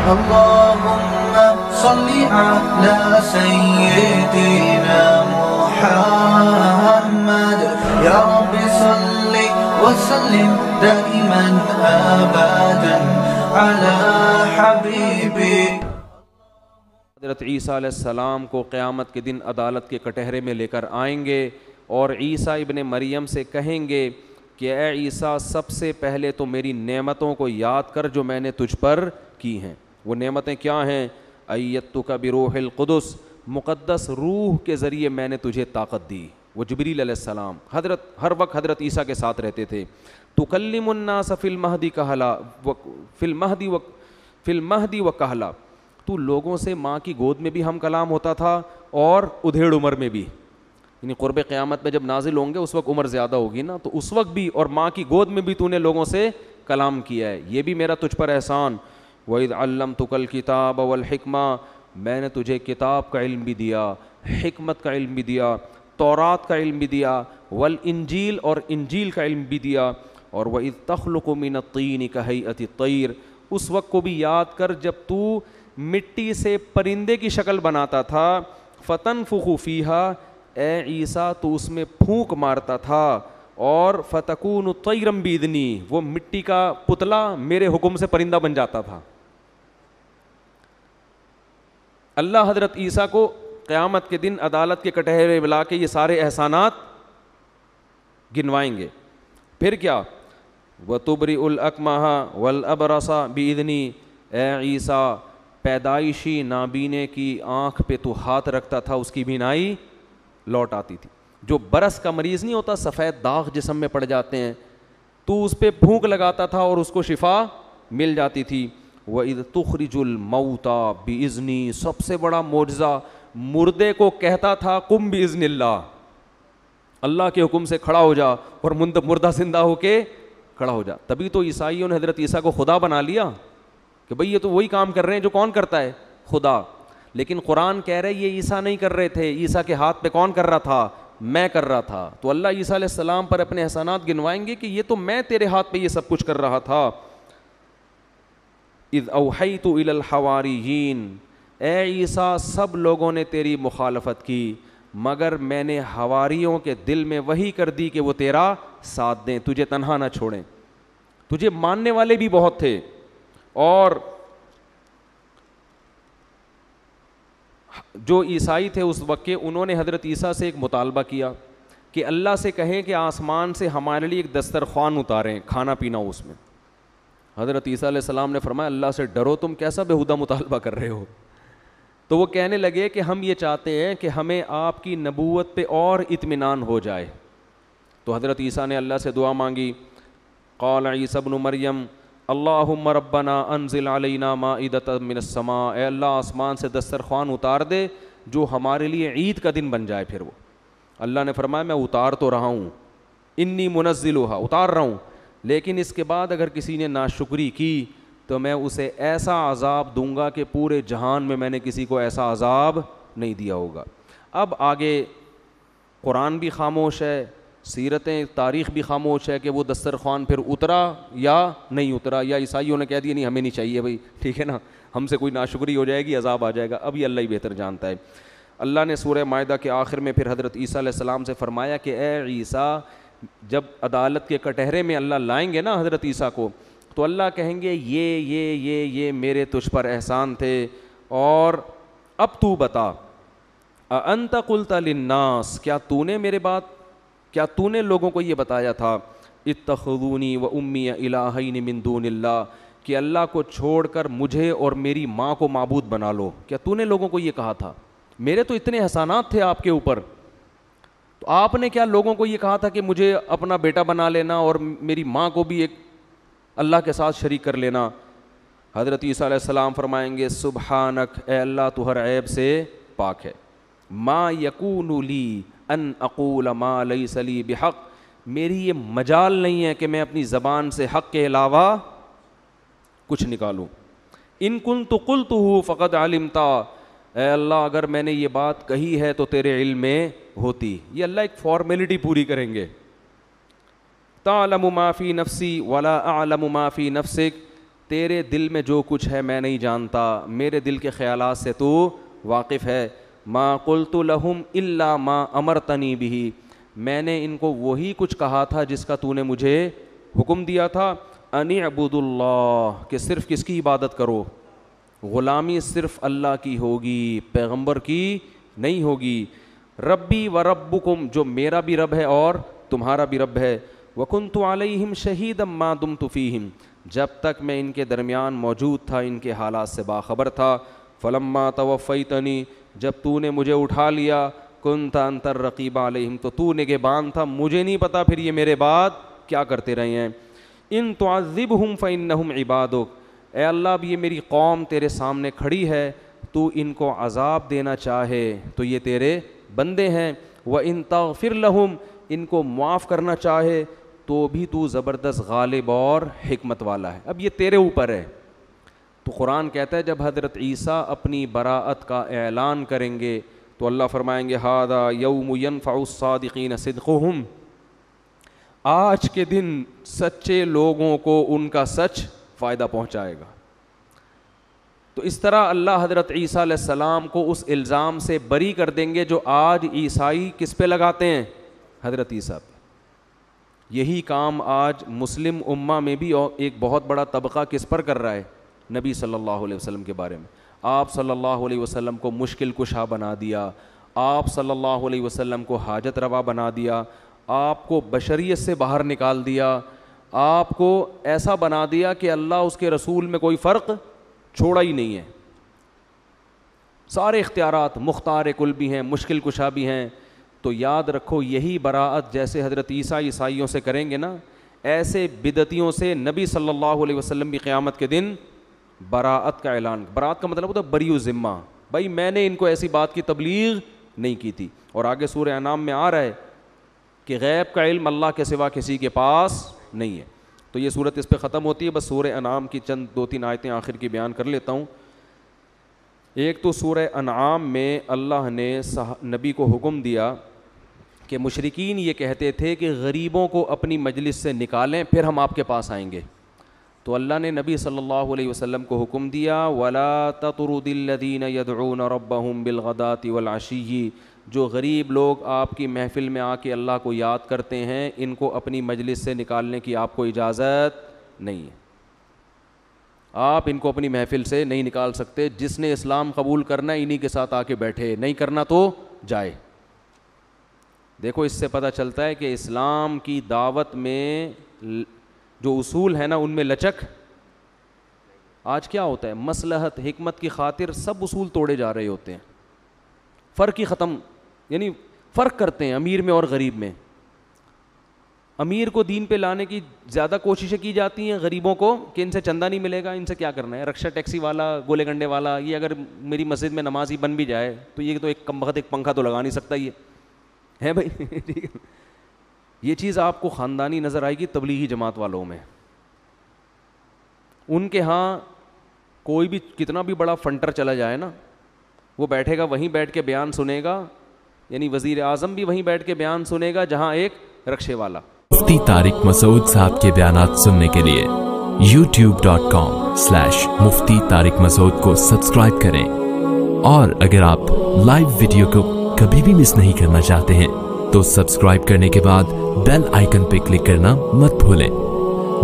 اللهم صل على سيدنا محمد يا رب صل وسلم دائما أبدا على حبيبك. حضرت عیسیٰ علیہ السلام کو قیامت کے دن عدالت کے کٹہرے میں لے کر آئیں گے اور عیسیٰ ابن مریم سے کہیں گے کہ اے عیسیٰ سب سے پہلے تو میری نعمتوں کو یاد کر جو میں نے تجھ پر کی ہیں. وہ نعمتیں کیا ہیں؟ ایتک بروح القدس، مقدس روح کے ذریعے میں نے تجھے طاقت دی. وہ جبریل علیہ السلام ہر وقت حضرت عیسیٰ کے ساتھ رہتے تھے. تکلم الناس فی المہدی وکہلا، تو لوگوں سے ماں کی گود میں بھی ہم کلام ہوتا تھا اور ادھیڑ عمر میں بھی، یعنی قرب قیامت میں جب نازل ہوں گے اس وقت عمر زیادہ ہوگی نا، تو اس وقت بھی اور ماں کی گود میں بھی تو نے لوگوں سے کلام کیا ہے. یہ بھی میرا تجھ پر احسان. وَإِذْ عَلَّمْتُكَ الْكِتَابَ وَالْحِكْمَةَ، میں نے تجھے کتاب کا علم بھی دیا، حکمت کا علم بھی دیا، تورات کا علم بھی دیا، والانجیل اور انجیل کا علم بھی دیا. اور وَإِذْ تَخْلُقُ مِنَ الطِّينِ كَهَيْئَةِ الطَّيْرِ، اس وقت کو بھی یاد کر جب تو مٹی سے پرندے کی شکل بناتا تھا. فَتَنْفُخُ فِيهَا، اے عیسیٰ تو اس میں پھونک مارتا تھا، اور فَتَكُونُ طَيْرًا بِإِذْنِي، وہ مٹی کا پتلا میرے حکم سے پرندہ بن جاتا تھا. اللہ حضرت عیسیٰ کو قیامت کے دن عدالت کے کٹہرے بلا کے یہ سارے احسانات گنوائیں گے. پھر کیا؟ وَتُبْرِئُ الْأَكْمَحَ وَالْأَبْرَصَ بِإِذْنِي، اے عیسیٰ پیدائشی نابینے کی آنکھ پہ تو ہاتھ رکھتا تھا، اس کی بینائی لوٹ آتی تھی. جو برس کا مریض نہیں ہوتا، سفید داغ جسم میں پڑ جاتے ہیں، تو اس پہ پھونک لگاتا تھا اور اس کو شفا مل جاتی تھی. وَإِذْ تُخْرِجُ الْمَوْتَى بِإِذْنِي، سب سے بڑا معجزہ، مردے کو کہتا تھا قُمْ بِإِذْنِ اللَّهِ، اللہ کے حکم سے کھڑا ہو جا، اور مردہ زندہ ہو کے کھڑا ہو جا. تبھی تو عیسائیوں نے حضرت عیسیٰ کو خدا بنا لیا کہ بھئی یہ تو وہی کام کر رہے ہیں جو کون کرتا ہے؟ خدا. لیکن قرآن کہہ رہے یہ عیسیٰ نہیں کر رہے تھے، عیسیٰ کے ہاتھ پہ کون کر رہا تھا؟ میں کر رہا تھا. تو اللہ عیسیٰ علیہ السلام پر اپنے احسانات گنوائیں گے کہ یہ تو میں تیرے ہاتھ پہ یہ سب کچھ کر رہا تھا. اذ اوحیت الی الحواریین، اے عیسیٰ سب لوگوں نے تیری مخالفت کی مگر میں نے حواریوں کے دل میں وحی کر دی کہ وہ تیرا ساتھ دیں، تجھے تنہا نہ چھوڑیں. تجھے ماننے والے بھی بہت تھے، اور جو عیسائی تھے اس وقت کے، انہوں نے حضرت عیسیٰ سے ایک مطالبہ کیا کہ اللہ سے کہیں کہ آسمان سے ہمارے لیے ایک دسترخوان اتاریں، کھانا پینا ہو اس میں. حضرت عیسیٰ علیہ السلام نے فرمایا اللہ سے ڈرو، تم کیسا بےہودہ مطالبہ کر رہے ہو. تو وہ کہنے لگے کہ ہم یہ چاہتے ہیں کہ ہمیں آپ کی نبوت پہ اور اطمینان ہو جائے. تو حضرت عیسیٰ نے اللہ سے دعا مانگی. قال عیسیٰ ابن مریم اللہم ربنا انزل علینا مائدۃ من السماء، اے اللہ آسمان سے دسترخوان اتار دے جو ہمارے لیے عید کا دن بن جائے. پھر وہ اللہ نے فرمایا میں اتار تو رہا ہوں، انی منزلھا، اتار رہا ہوں، لیکن اس کے بعد اگر کسی نے ناشکری کی تو میں اسے ایسا عذاب دوں گا کہ پورے جہان میں نے کسی کو ایسا عذاب نہیں دیا ہوگا. اب آگے قرآن بھی خاموش ہے، سیرتیں تاریخ بھی خاموش ہے کہ وہ دسترخوان پھر اترا یا نہیں اترا، یا عیسائیوں نے کہہ دیا نہیں ہمیں نہیں چاہیے بھائی، ٹھیک ہے نا، ہم سے کوئی ناشکری ہو جائے گی عذاب آ جائے گا. اب یہ اللہ ہی بہتر جانتا ہے. اللہ نے سورہ مائدہ کے آخر میں پھر حضرت عیسیٰ علیہ السلام سے فرمایا کہ اے عیسیٰ جب عدالت کے کٹہرے میں اللہ لائیں گے نا حضرت عیسیٰ کو، تو اللہ کہیں گے یہ میرے تجھ پر احسان تھے، اور اب تو بتا اَأَنْتَ قُلْتَ لِلنَّاسِ، کیا تو نے لوگوں کو یہ بتایا تھا اتخذونی و امی الہین من دون اللہ، کہ اللہ کو چھوڑ کر مجھے اور میری ماں کو معبود بنا لو؟ کیا تو نے لوگوں کو یہ کہا تھا؟ میرے تو اتنے احسانات تھے آپ کے اوپر، تو آپ نے کیا لوگوں کو یہ کہا تھا کہ مجھے اپنا بیٹا بنا لینا اور میری ماں کو بھی ایک اللہ کے ساتھ شریک کر لینا؟ حضرت عیسیٰ علیہ السلام فرمائیں گے سبحانک، اے اللہ تو ہر عیب سے پاک ہے. ما یکون لی ان اقول ما لیس لی بحق، میری یہ مجال نہیں ہے کہ میں اپنی زبان سے حق کے علاوہ کچھ نکالوں. ان کنت قلتہ فقد علمتا، اے اللہ اگر میں نے یہ بات کہی ہے تو تیرے علم میں ہوتی. یہ اللہ ایک فارمیلٹی پوری کریں گے. تعلم ما فی نفسی ولا اعلم ما فی نفسک، تیرے دل میں جو کچھ ہے میں نہیں جانتا, میرے دل کے خیالات سے تو واقف ہے. ما قلت لہم الا ما امرتنی بہ, میں نے ان کو وہی کچھ کہا تھا جس کا تو نے مجھے حکم دیا تھا. ان اعبدوا اللہ, کہ صرف کس کی عبادت کرو, غلامی صرف اللہ کی ہوگی, پیغمبر کی نہیں ہوگی. ربی و ربکم, جو میرا بھی رب ہے اور تمہارا بھی رب ہے. وکنت علیہم شہیدا ما دمت فیہم, جب تک میں ان کے درمیان موجود تھا ان کے حالات سے باخبر تھا. فلما توفیتنی, جب تو نے مجھے اٹھا لیا, کنت انت الرقیب علیہم, تو تو نگہبان تھا, مجھے نہیں پتا پھر یہ میرے بعد کیا کرتے رہے ہیں. ان تعذبہم فانہم عبادک, اے اللہ اب یہ میری قوم تیرے سامنے کھڑی ہے, تو ان کو عذاب دینا چاہے تو یہ تیرے بندے ہیں. وَإِن تَغْفِرْ لَهُمْ, ان کو معاف کرنا چاہے تو بھی تو زبردست غالب اور حکمت والا ہے. اب یہ تیرے اوپر ہے. تو قرآن کہتا ہے جب حضرت عیسیٰ اپنی براءت کا اعلان کریں گے تو اللہ فرمائیں گے ھذا یوم ینفع الصادقین صدقہم, آج کے دن سچے لوگوں کو ان کا سچ فائدہ پہنچائے گا. تو اس طرح اللہ حضرت عیسیٰ علیہ السلام کو اس الزام سے بری کر دیں گے جو آج عیسائی کس پہ لگاتے ہیں, حضرت عیسیٰ پہ. یہی کام آج مسلم امہ میں بھی ایک بہت بڑا طبقہ کس پر کر رہا ہے, نبی صلی اللہ علیہ وسلم کے بارے میں. آپ صلی اللہ علیہ وسلم کو مشکل کشا بنا دیا, آپ صلی اللہ علیہ وسلم کو حاجت روا بنا دیا, آپ کو بشریت سے باہر نکال دیا, آپ کو ایسا بنا دیا کہ اللہ اس کے رسول میں کوئی فرق چھوڑا ہی نہیں ہے. سارے اختیارات مختار کل بھی ہیں, مشکل کشا بھی ہیں. تو یاد رکھو یہی براءت جیسے حضرت عیسیٰ عیسائیوں سے کریں گے نا, ایسے بدعتیوں سے نبی صلی اللہ علیہ وسلم بھی قیامت کے دن براءت کا اعلان. براءت کا مطلب ہوتا ہے بری و ذمہ, بھائی میں نے ان کو ایسی بات کی تبلیغ نہیں کی تھی. اور آگے سورہ انعام میں آ رہا ہے کہ غیب کا علم اللہ کے سوا کسی کے پاس نہیں ہے. تو یہ صورت اس پہ ختم ہوتی ہے. بس سورہ انعام کی چند 2-3 آیتیں آخر کی بیان کر لیتا ہوں. ایک تو سورہ انعام میں اللہ نے نبی کو حکم دیا کہ مشرکین یہ کہتے تھے کہ غریبوں کو اپنی مجلس سے نکالیں پھر ہم آپ کے پاس آئیں گے. تو اللہ نے نبی صلی اللہ علیہ وسلم کو حکم دیا وَلَا تَطْرُدِ الَّذِينَ يَدْعُونَ رَبَّهُمْ بِالْغَدَاةِ وَالْعَشِيِّ, جو غریب لوگ آپ کی محفل میں آ کے اللہ کو یاد کرتے ہیں ان کو اپنی مجلس سے نکالنے کی آپ کو اجازت نہیں ہے. آپ ان کو اپنی محفل سے نہیں نکال سکتے. جس نے اسلام قبول کرنا ہے انہی کے ساتھ آ کے بیٹھے, نہیں کرنا تو جائے. دیکھو اس سے پتہ چلتا ہے کہ اسلام کی دعوت میں جو اصول ہے نا ان میں لچک. آج کیا ہوتا ہے, مصلحت حکمت کی خاطر سب اصول توڑے جا رہے ہوتے ہیں, فرق ہی ختم, یعنی فرق کرتے ہیں امیر میں اور غریب میں. امیر کو دین پہ لانے کی زیادہ کوششیں کی جاتی ہیں, غریبوں کو کہ ان سے چندہ نہیں ملے گا, ان سے کیا کرنا ہے, رکشہ ٹیکسی والا, گولے گنڈے والا, یہ اگر میری مسجد میں نمازی بن بھی جائے تو یہ تو ایک کم بخت ایک پنکھا تو لگا نہیں سکتا یہ ہے بھائی. یہ چیز آپ کو خاندانی نظر آئے گی تبلیغی جماعت والوں میں. ان کے ہاں کوئی بھی کتنا بھی بڑا فنٹر چلا جائے نا, وہ بیٹھے گا وہیں بیٹھ کے بیان سنے گا, یعنی وزیر اعظم بھی وہیں بیٹھ کے بیان سنے گا جہاں ایک رکشے والا. مفتی طارق مسعود صاحب کے بیانات سننے کے لیے youtube.com/مفتی طارق مسعود کو سبسکرائب کریں. اور اگر آپ لائیو ویڈیو کو کبھی بھی مس نہیں کرنا چاہتے ہیں تو سبسکرائب کرنے کے بعد بیل آئیکن پہ کلک کرنا مت بھولیں.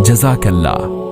جزاک اللہ.